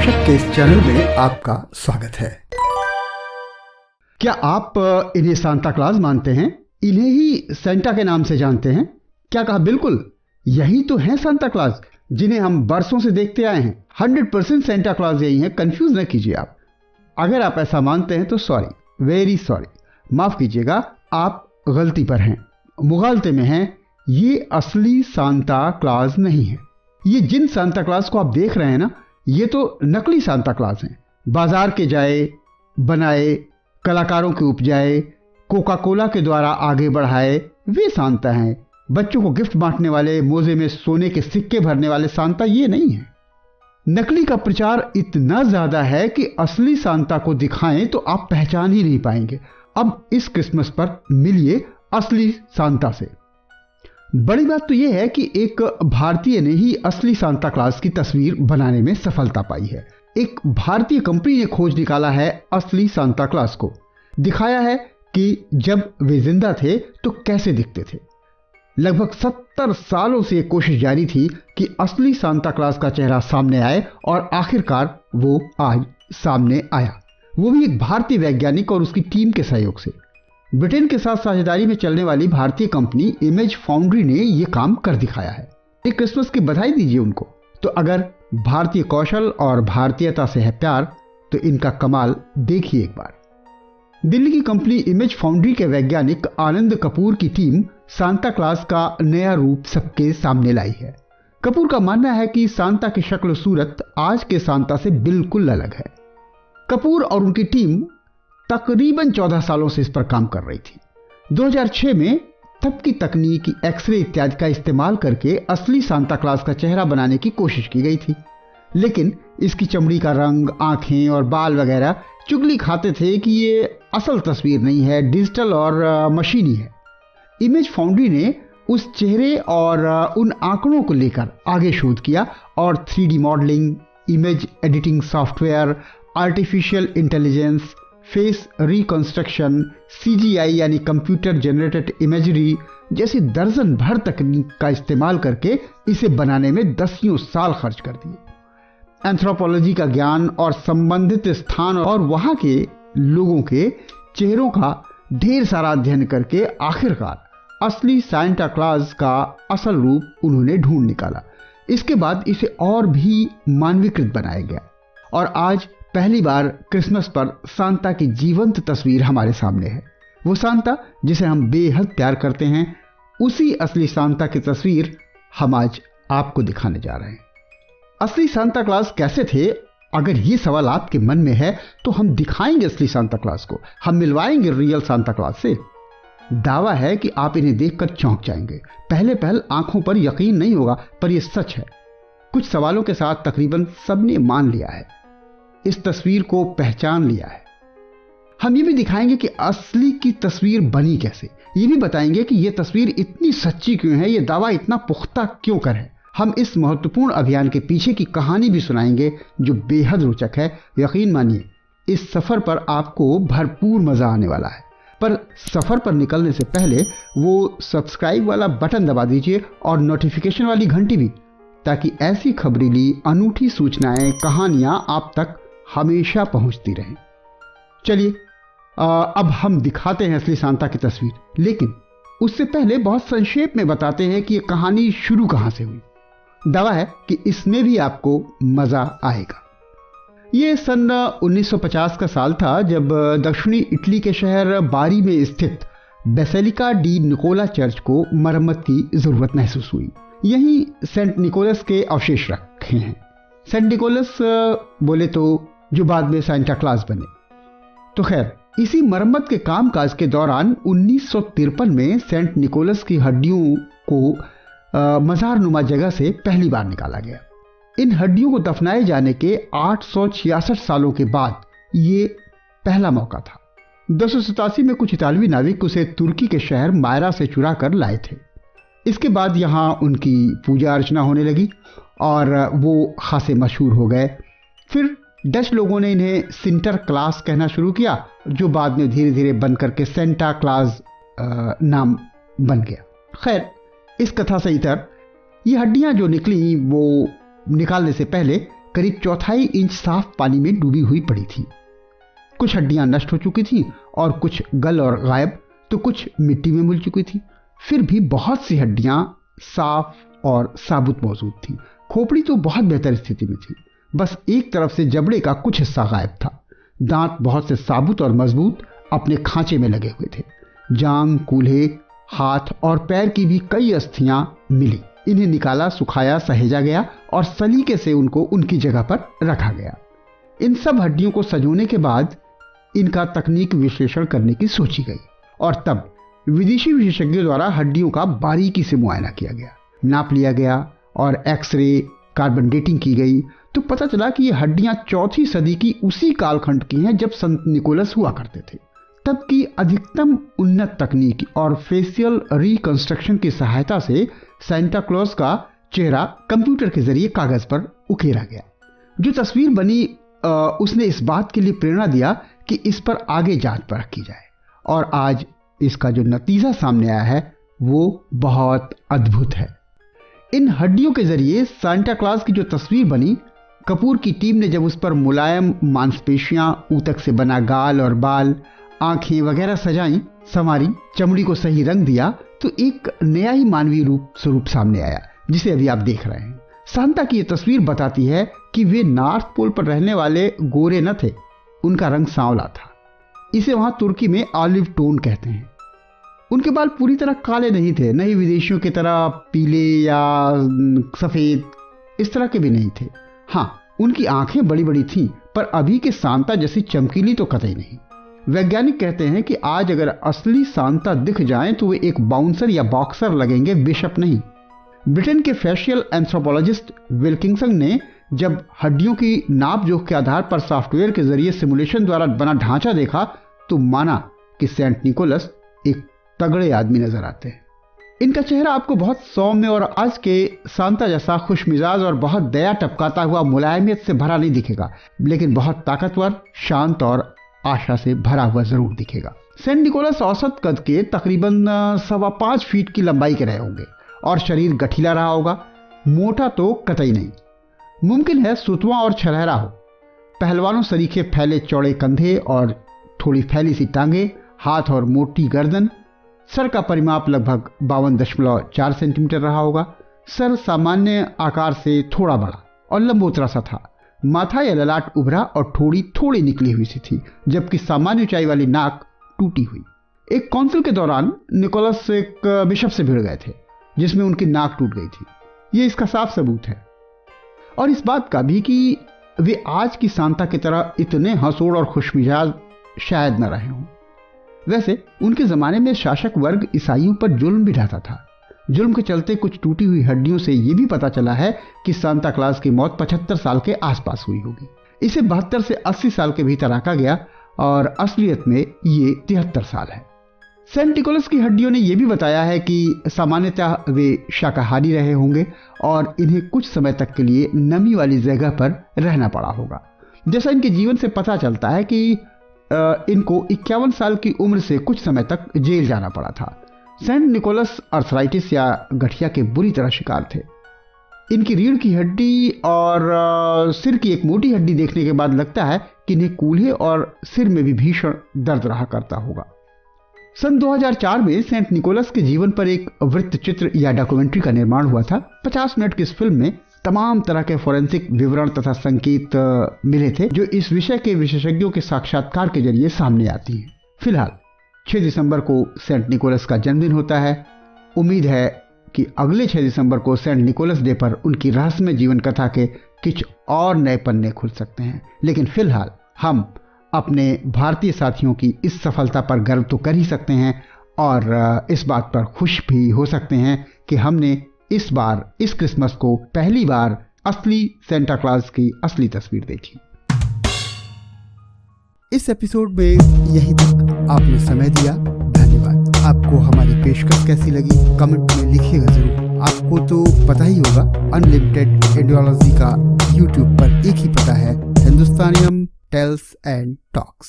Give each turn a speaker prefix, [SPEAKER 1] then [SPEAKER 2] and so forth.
[SPEAKER 1] दर्शक के इस चैनल में आपका स्वागत है। क्या आप इन्हें सांता क्लॉज मानते हैं? इन्हें ही सेंटा के नाम से जानते हैं? क्या कहा बिल्कुल, यही तो हैं सांता क्लॉज जिन्हें हम बरसों से देखते आए हैं। 100% सेंटा क्लॉज यही है, कंफ्यूज न कीजिए आप। अगर आप ऐसा मानते हैं तो सॉरी, वेरी सॉरी, माफ कीजिएगा, आप गलती पर हैं, मुगालते में हैं। ये असली सांता क्लॉज नहीं है। ये जिन सांता क्लॉज को आप देख रहे हैं ना, ये तो नकली सांता क्लॉज हैं। बाजार के जाए बनाए, कलाकारों के उपजाए, कोका कोला के द्वारा आगे बढ़ाए वे सांता हैं। बच्चों को गिफ्ट बांटने वाले, मोजे में सोने के सिक्के भरने वाले सांता ये नहीं है। नकली का प्रचार इतना ज्यादा है कि असली सांता को दिखाएं तो आप पहचान ही नहीं पाएंगे। अब इस क्रिसमस पर मिलिए असली सांता से। बड़ी बात तो यह है कि एक भारतीय ने ही असली सांता क्लॉज की तस्वीर बनाने में सफलता पाई है। एक भारतीय कंपनी ने खोज निकाला है असली सांता क्लॉज को, दिखाया है कि जब वे जिंदा थे तो कैसे दिखते थे। लगभग 70 सालों से कोशिश जारी थी कि असली सांता क्लॉज का चेहरा सामने आए और आखिरकार वो आज सामने आया, वो भी एक भारतीय वैज्ञानिक और उसकी टीम के सहयोग से। ब्रिटेन के साथ साझेदारी में चलने वाली भारतीय कंपनी इमेज फाउंड्री ने यह काम कर दिखाया है। एक क्रिसमस की बधाई दीजिए उनको। तो अगर भारतीय कौशल और भारतीयता से है प्यार तो इनका कमाल देखिए एक बार। दिल्ली की कंपनी इमेज फाउंड्री के वैज्ञानिक आनंद कपूर की टीम सांता क्लॉज का नया रूप सबके सामने लाई है। कपूर का मानना है कि सांता की शक्ल सूरत आज के सांता से बिल्कुल अलग है। कपूर और उनकी टीम तकरीबन 14 सालों से इस पर काम कर रही थी। 2006 में तब की तकनीक एक्सरे इत्यादि का इस्तेमाल करके असली सांता क्लॉज का चेहरा बनाने की कोशिश की गई थी, लेकिन इसकी चमड़ी का रंग, आंखें और बाल वगैरह चुगली खाते थे कि ये असल तस्वीर नहीं है, डिजिटल और मशीनी है। इमेज फाउंड्री ने उस चेहरे और उन आंकड़ों को लेकर आगे शोध किया और 3D modelling, image editing software, artificial intelligence, face reconstruction, CGI यानी कंप्यूटर जनरेटेड इमेजरी जैसी दर्जन भर तकनीक का इस्तेमाल करके इसे बनाने में दसियों साल खर्च कर दिए। एंथ्रोपोलॉजी का ज्ञान और संबंधित स्थान और वहां के लोगों के चेहरों का ढेर सारा अध्ययन करके आखिरकार असली सांता क्लॉज का असल रूप उन्होंने ढूंढ निकाला। इसके बाद इसे और भी मानवीकृत बनाया गया और आज पहली बार क्रिसमस पर सांता की जीवंत तस्वीर हमारे सामने है। वो सांता जिसे हम बेहद प्यार करते हैं, उसी असली सांता की तस्वीर हम आज आपको दिखाने जा रहे हैं। असली सांता क्लॉज कैसे थे? अगर ये सवाल आपके मन में है तो हम दिखाएंगे असली सांता क्लॉज को, हम मिलवाएंगे रियल सांता क्लॉज से। दावा है कि आप इन्हें देखकर चौंक जाएंगे। पहले पहल आंखों पर यकीन नहीं होगा, पर यह सच है। कुछ सवालों के साथ तकरीबन सबने मान लिया है, इस तस्वीर को पहचान लिया है। हम ये भी दिखाएंगे कि असली की तस्वीर बनी कैसे, ये भी बताएंगे कि यह तस्वीर इतनी सच्ची क्यों है, यह दावा इतना पुख्ता क्यों कर है। हम इस महत्वपूर्ण अभियान के पीछे की कहानी भी सुनाएंगे जो बेहद रोचक है। यकीन मानिए इस सफर पर आपको भरपूर मजा आने वाला है। पर सफर पर निकलने से पहले वो सब्सक्राइब वाला बटन दबा दीजिए और नोटिफिकेशन वाली घंटी भी, ताकि ऐसी खबरीली अनूठी सूचनाएं, कहानियां आप तक हमेशा पहुंचती रहें। चलिए अब हम दिखाते हैं असली सांता की तस्वीर, लेकिन उससे पहले बहुत संक्षेप में बताते हैं कि यह कहानी शुरू कहां से हुई। दावा है कि इसमें भी आपको मजा आएगा। यह सन 1950 का साल था जब दक्षिणी इटली के शहर बारी में स्थित बेसिलिका डी निकोला चर्च को मरम्मत की जरूरत महसूस हुई। यहीं सेंट निकोलस के अवशेष रखे हैं। सेंट निकोलस बोले तो जो बाद में सांता क्लॉज बने। तो खैर, इसी मरम्मत के कामकाज के दौरान 1953 में सेंट निकोलस की हड्डियों को मजार नुमा जगह से पहली बार निकाला गया। इन हड्डियों को दफनाए जाने के 866 सालों के बाद ये पहला मौका था। 287 में कुछ इतालवी नाविक उसे तुर्की के शहर मायरा से चुरा कर लाए थे। इसके बाद यहाँ उनकी पूजा अर्चना होने लगी और वो खासे मशहूर हो गए। फिर डच लोगों ने इन्हें सिंटर क्लॉज कहना शुरू किया, जो बाद में धीरे धीरे बनकर के सेंटा क्लॉज नाम बन गया। खैर, इस कथा से इतर ये हड्डियां जो निकली वो निकालने से पहले करीब 1/4 इंच साफ पानी में डूबी हुई पड़ी थी। कुछ हड्डियां नष्ट हो चुकी थीं और कुछ गल और गायब, तो कुछ मिट्टी में मिल चुकी थी। फिर भी बहुत सी हड्डियां साफ और साबुत मौजूद थी। खोपड़ी तो बहुत बेहतर स्थिति में थी, बस एक तरफ से जबड़े का कुछ हिस्सा गायब था। दांत बहुत से साबुत और मजबूत अपने खांचे में लगे हुए थे। जांग, कूल्हे, हाथ और पैर की भी कई अस्थियां मिली। इन्हें निकाला, सुखाया, सहेजा गया और सलीके से उनको उनकी जगह पर रखा गया। इन सब हड्डियों को सजोने के बाद इनका तकनीक विश्लेषण करने की सोची गई और तब विदेशी विशेषज्ञों द्वारा हड्डियों का बारीकी से मुआयना किया गया, नाप लिया गया और एक्सरे, कार्बन डेटिंग की गई। तो पता चला कि ये हड्डियां 4वीं सदी की उसी कालखंड की हैं जब संत निकोलस हुआ करते थे। तब की अधिकतम उन्नत तकनीक और फेशियल रिकंस्ट्रक्शन की सहायता से सांता क्लॉज का चेहरा कंप्यूटर के जरिए कागज पर उकेरा गया। जो तस्वीर बनी उसने इस बात के लिए प्रेरणा दिया कि इस पर आगे जांच परख की जाए और आज इसका जो नतीजा सामने आया है वो बहुत अद्भुत है। इन हड्डियों के जरिए सांता क्लॉज की जो तस्वीर बनी, कपूर की टीम ने जब उस पर मुलायम मांसपेशियां, ऊतक से बना गाल और बाल, आंखें वगैरह सजाई, संवारी, चमड़ी को सही रंग दिया, तो एक नया ही मानवीय स्वरूप सामने आया, जिसे अभी आप देख रहे हैं। सांता की यह तस्वीर बताती है कि वे नॉर्थ पोल पर रहने वाले गोरे न थे, उनका रंग सांवला था। इसे वहां तुर्की में ऑलिव टोन कहते हैं। उनके बाल पूरी तरह काले नहीं थे, न ही विदेशियों की तरह पीले या सफेद, इस तरह के भी नहीं थे। हाँ, उनकी आंखें बड़ी बड़ी थीं, पर अभी के सांता जैसी चमकीली तो कतई नहीं। वैज्ञानिक कहते हैं कि आज अगर असली सांता दिख जाएं तो वे एक बाउंसर या बॉक्सर लगेंगे, बिशप नहीं। ब्रिटेन के फेशियल एंथ्रोपोलॉजिस्ट विल्किंसन ने जब हड्डियों की नाप जोख के आधार पर सॉफ्टवेयर के जरिए सिमुलेशन द्वारा बना ढांचा देखा तो माना कि सेंट निकोलस एक तगड़े आदमी नजर आते हैं। इनका चेहरा आपको बहुत सौम्य और आज के सांता जैसा खुशमिजाज और बहुत दया टपकाता हुआ मुलायमियत से भरा नहीं दिखेगा, लेकिन बहुत ताकतवर, शांत और आशा से भरा हुआ जरूर दिखेगा। सेंट निकोलस औसत कद के तकरीबन 5.25 फीट की लंबाई के रहे होंगे और शरीर गठीला रहा होगा, मोटा तो कतई नहीं। मुमकिन है सुतवा और छलहरा हो। पहलवानों सरीखे फैले चौड़े कंधे और थोड़ी फैली सी टांगे, हाथ और मोटी गर्दन। सर का परिमाप लगभग 52.4 सेंटीमीटर रहा होगा। सर सामान्य आकार से थोड़ा बड़ा और लंबोतरा सा था। माथा या ललाट उभरा और ठोड़ी थोड़ी निकली हुई सी थी, जबकि सामान्य ऊंचाई वाली नाक टूटी हुई। एक काउंसिल के दौरान निकोलस एक बिशप से भिड़ गए थे, जिसमें उनकी नाक टूट गई थी। ये इसका साफ सबूत है, और इस बात का भी कि वे आज की सांता की तरह इतने हंसोड़ और खुशमिजाज शायद न रहे हों। वैसे उनके जमाने में शासक वर्ग ईसाइयों पर जुल्म भी ढाता था। जुल्म के चलते कुछ टूटी हुई हड्डियों से यह भी पता चला है कि सांता क्लॉज की मौत 75 साल के आसपास हुई होगी। इसे 72 से 80 साल के भीतर आंका गया और असलियत में ये 73 साल है। सेंट निकोलस की हड्डियों ने यह भी बताया है कि सामान्यतः वे शाकाहारी रहे होंगे और इन्हें कुछ समय तक के लिए नमी वाली जगह पर रहना पड़ा होगा। जैसा इनके जीवन से पता चलता है कि इनको 51 साल की उम्र से कुछ समय तक जेल जाना पड़ा था। सेंट निकोलस अर्थराइटिस या गठिया के बुरी तरह शिकार थे। इनकी रीढ़ की हड्डी और सिर की एक मोटी हड्डी देखने के बाद लगता है कि इन्हें कूल्हे और सिर में भी भीषण दर्द रहा करता होगा। सन 2004 में सेंट निकोलस के जीवन पर एक वृत्तचित्र या डॉक्यूमेंट्री का निर्माण हुआ था। 50 मिनट की इस फिल्म में तमाम तरह के फोरेंसिक विवरण तथा संकेत मिले थे, जो इस विषय के विशेषज्ञों के साक्षात्कार के जरिए सामने आती हैं। फिलहाल 6 दिसंबर को सेंट निकोलस का जन्मदिन होता है। उम्मीद है कि अगले 6 दिसंबर को सेंट निकोलस डे पर उनकी रहस्यमय जीवन कथा के कुछ और नए पन्ने खुल सकते हैं। लेकिन फिलहाल हम अपने भारतीय साथियों की इस सफलता पर गर्व तो कर ही सकते हैं और इस बात पर खुश भी हो सकते हैं कि हमने इस बार इस क्रिसमस को पहली बार असली सेंटा क्लॉज की असली तस्वीर देखी। इस एपिसोड में यहीं तक आपने समय दिया, धन्यवाद। आपको हमारी पेशकश कैसी लगी कमेंट में लिखिएगा जरूर। आपको तो पता ही होगा अनलिमिटेड इंडियोलॉजी का यूट्यूब पर एक ही पता है, हिंदुस्तानियम टेल्स एंड टॉक्स।